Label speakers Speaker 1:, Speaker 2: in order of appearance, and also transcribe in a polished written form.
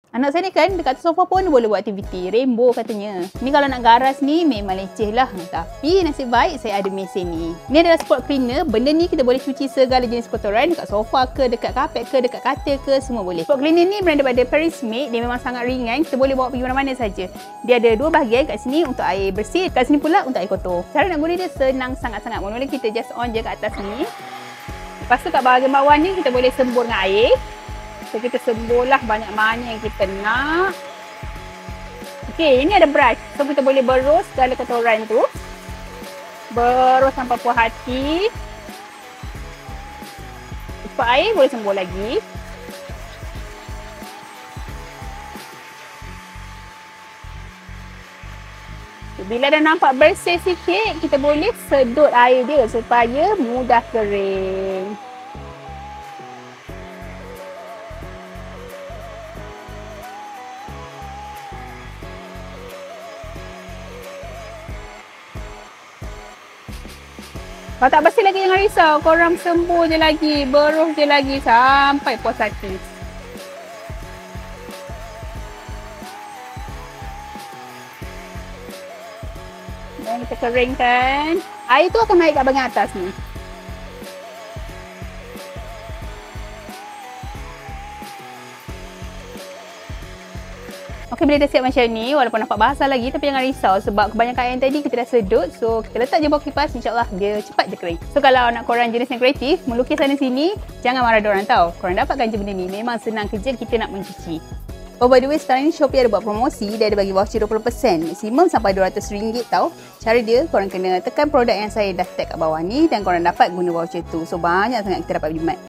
Speaker 1: Anak saya ni kan dekat sofa pun boleh buat aktiviti. Rainbow katanya. Ni kalau nak garas ni memang leceh lah. Tapi nasib baik saya ada mesin ni. Ni adalah spot cleaner. Benda ni kita boleh cuci segala jenis kotoran dekat sofa ke, dekat kapet ke, dekat katil ke, semua boleh. Spot cleaner ni berada pada Paris Made. Dia memang sangat ringan. Kita boleh bawa pergi mana-mana saja. Dia ada dua bahagian, kat sini untuk air bersih, kat sini pula untuk air kotor. Cara nak guna dia senang sangat-sangat. Mula-mula kita just on je kat atas ni. Lepas tu kat bahagian bawah ni kita boleh sembur dengan air. So, kita sembuhlah banyak mana yang kita nak. Okey, ini ada brush. So, kita boleh berus segala kotoran tu. Berus sampai puas hati. Cepat air, boleh sembuh lagi. Bila dah nampak bersih sikit, kita boleh sedut air dia supaya mudah kering. Kalau tak bersih lagi jangan risau, korang sembuh je lagi, berus je lagi sampai puas hati. Dan kita keringkan. Air tu akan naik kat bahagian atas ni. Okey, bila dah siap macam ni, walaupun nampak basah lagi, tapi jangan risau sebab kebanyakan air yang tadi kita dah sedut. So, kita letak je bawah kipas, insyaAllah dia cepat je kering. So, kalau nak korang jenis yang kreatif, melukis sana sini, jangan marah diorang tau. Korang dapatkan je benda ni, memang senang kerja kita nak mencuci. Oh, by the way, sekarang ni Shopee ada buat promosi, dia ada bagi voucher 20%, maksimum sampai RM200 tau. Cara dia, korang kena tekan produk yang saya dah tag kat bawah ni dan korang dapat guna voucher tu. So, banyak sangat kita dapat jimat.